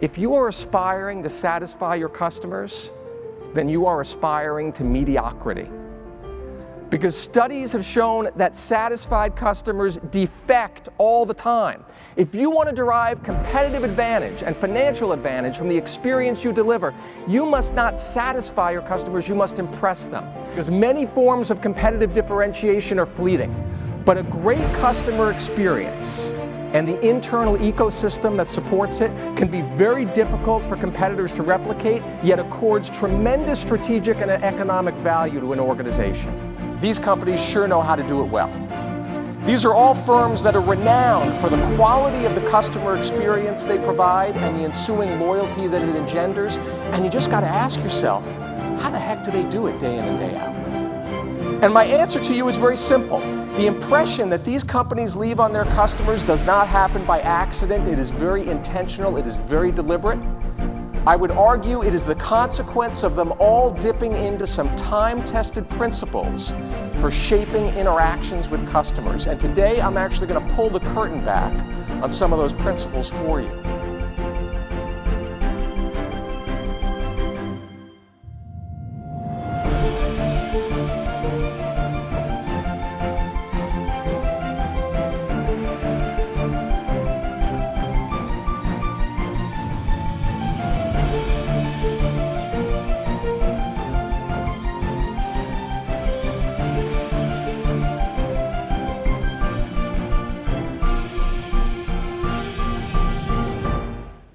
If you are aspiring to satisfy your customers, then you are aspiring to mediocrity. Because studies have shown that satisfied customers defect all the time. If you want to derive competitive advantage and financial advantage from the experience you deliver, you must not satisfy your customers, you must impress them. Because many forms of competitive differentiation are fleeting. But a great customer experience and the internal ecosystem that supports it can be very difficult for competitors to replicate, yet accords tremendous strategic and economic value to an organization. These companies sure know how to do it well. These are all firms that are renowned for the quality of the customer experience they provide and the ensuing loyalty that it engenders. And you just got to ask yourself, how the heck do they do it day in and day out? And my answer to you is very simple. The impression that these companies leave on their customers does not happen by accident. It is very intentional. It is very deliberate. I would argue it is the consequence of them all dipping into some time-tested principles for shaping interactions with customers. And today I'm actually going to pull the curtain back on some of those principles for you.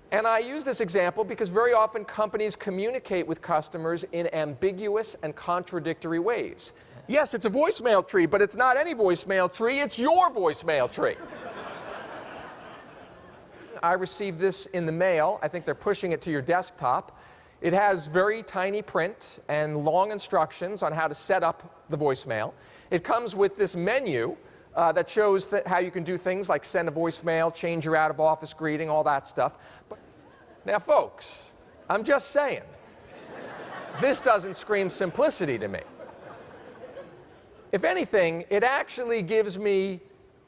And I use this example because very often companies communicate with customers in ambiguous and contradictory ways. Yes, it's a voicemail tree, but it's not any voicemail tree, it's your voicemail tree. I received this in the mail. I think they're pushing it to your desktop. It has very tiny print and long instructions on how to set up the voicemail. It comes with this menu that shows how you can do things like send a voicemail, change your out-of-office greeting, all that stuff. Now, folks, I'm just saying, this doesn't scream simplicity to me. If anything, it actually gives me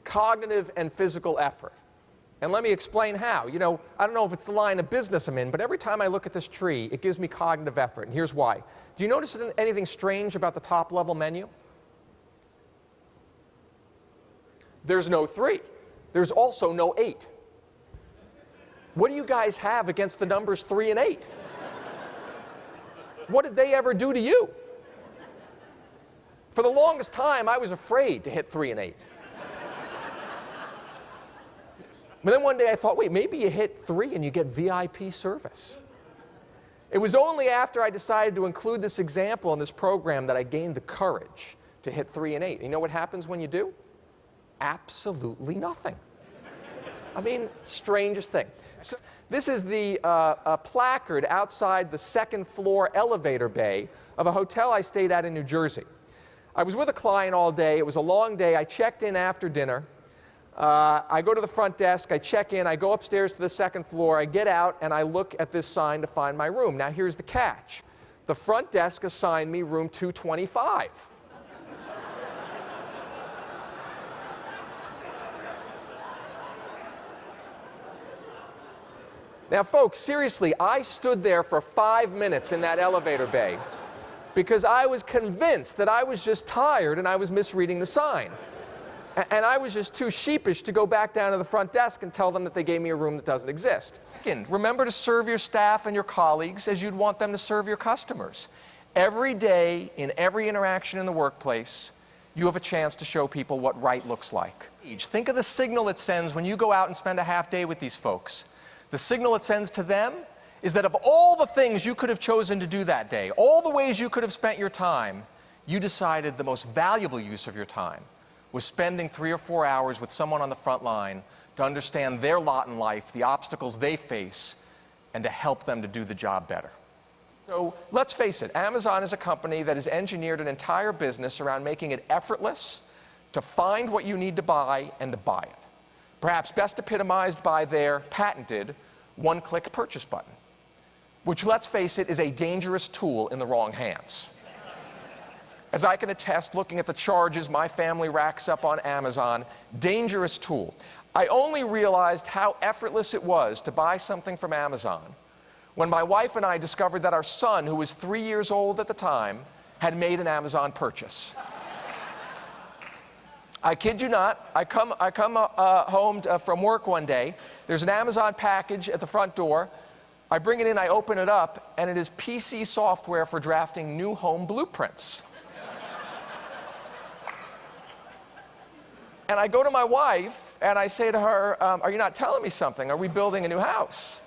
cognitive and physical effort. And let me explain how. You know, I don't know if it's the line of business I'm in, but every time I look at this tree, it gives me cognitive effort, and here's why. Do you notice anything strange about the top-level menu? There's no 3. There's also no 8. What do you guys have against the numbers 3 and 8? What did they ever do to you? For the longest time, I was afraid to hit 3 and 8. But then one day I thought, wait, maybe you hit 3 and you get VIP service. It was only after I decided to include this example in this program that I gained the courage to hit 3 and 8. And you know what happens when you do? Absolutely nothing. I mean, strangest thing. So this is the placard outside the second floor elevator bay of a hotel I stayed at in New Jersey. I was with a client all day. It was a long day. I checked in after dinner. I go to the front desk. I check in. I go upstairs to the second floor. I get out, and I look at this sign to find my room. Now, here's the catch. The front desk assigned me room 225. Now, folks, seriously, I stood there for 5 minutes in that elevator bay because I was convinced that I was just tired and I was misreading the sign. And I was just too sheepish to go back down to the front desk and tell them that they gave me a room that doesn't exist. Second, remember to serve your staff and your colleagues as you'd want them to serve your customers. Every day, in every interaction in the workplace, you have a chance to show people what right looks like. Think of the signal it sends when you go out and spend a half day with these folks. The signal it sends to them is that of all the things you could have chosen to do that day, all the ways you could have spent your time, you decided the most valuable use of your time was spending 3 or 4 hours with someone on the front line to understand their lot in life, the obstacles they face, and to help them to do the job better. So let's face it, Amazon is a company that has engineered an entire business around making it effortless to find what you need to buy and to buy it. Perhaps best epitomized by their patented one-click purchase button, which, let's face it, is a dangerous tool in the wrong hands. As I can attest, looking at the charges my family racks up on Amazon, dangerous tool. I only realized how effortless it was to buy something from Amazon when my wife and I discovered that our son, who was 3 years old at the time, had made an Amazon purchase. I kid you not, I come home from work one day, there's an Amazon package at the front door, I bring it in, I open it up, and it is PC software for drafting new home blueprints. And I go to my wife, and I say to her, are you not telling me something? Are we building a new house?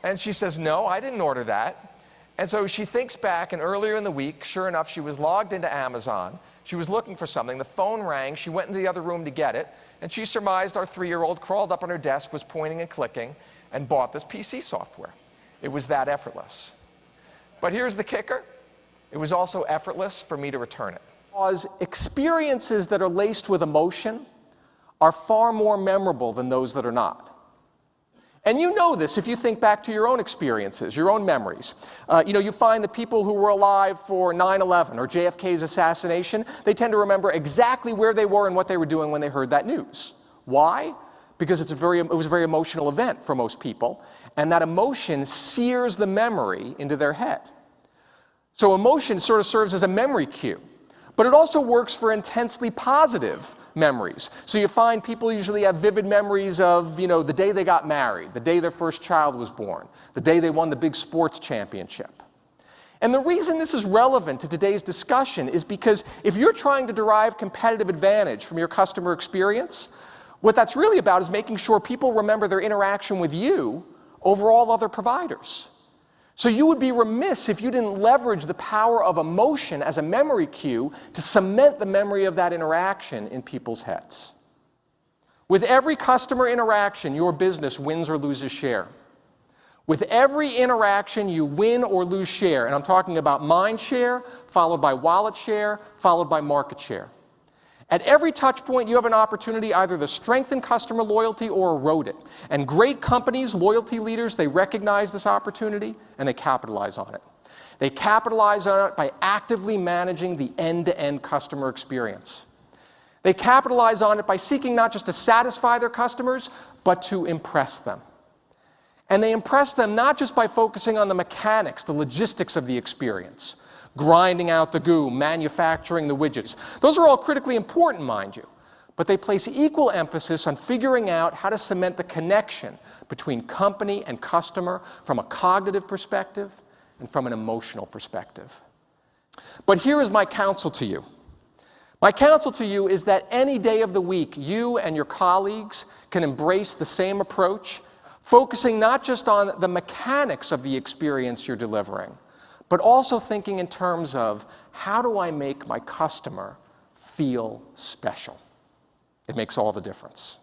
And she says, no, I didn't order that. And so she thinks back, and earlier in the week, sure enough, she was logged into Amazon. She was looking for something. The phone rang. She went into the other room to get it. And she surmised our 3-year-old crawled up on her desk, was pointing and clicking, and bought this PC software. It was that effortless. But here's the kicker. It was also effortless for me to return it. Because experiences that are laced with emotion are far more memorable than those that are not. And you know this if you think back to your own experiences, your own memories. You find that people who were alive for 9/11 or JFK's assassination, they tend to remember exactly where they were and what they were doing when they heard that news. Why? Because it was a very emotional event for most people, and that emotion sears the memory into their head. So emotion sort of serves as a memory cue, but it also works for intensely positive memories. So you find people usually have vivid memories of, the day they got married, the day their first child was born, the day they won the big sports championship. And the reason this is relevant to today's discussion is because if you're trying to derive competitive advantage from your customer experience, what that's really about is making sure people remember their interaction with you over all other providers. So you would be remiss if you didn't leverage the power of emotion as a memory cue to cement the memory of that interaction in people's heads. With every customer interaction, your business wins or loses share. With every interaction, you win or lose share. And I'm talking about mind share, followed by wallet share, followed by market share. At every touch point, you have an opportunity either to strengthen customer loyalty or erode it. And great companies, loyalty leaders, they recognize this opportunity and they capitalize on it. They capitalize on it by actively managing the end-to-end customer experience. They capitalize on it by seeking not just to satisfy their customers, but to impress them. And they impress them not just by focusing on the mechanics, the logistics of the experience, grinding out the goo, manufacturing the widgets. Those are all critically important, mind you, but they place equal emphasis on figuring out how to cement the connection between company and customer from a cognitive perspective and from an emotional perspective. But here is my counsel to you. My counsel to you is that any day of the week, you and your colleagues can embrace the same approach, focusing not just on the mechanics of the experience you're delivering, but also thinking in terms of, how do I make my customer feel special? It makes all the difference.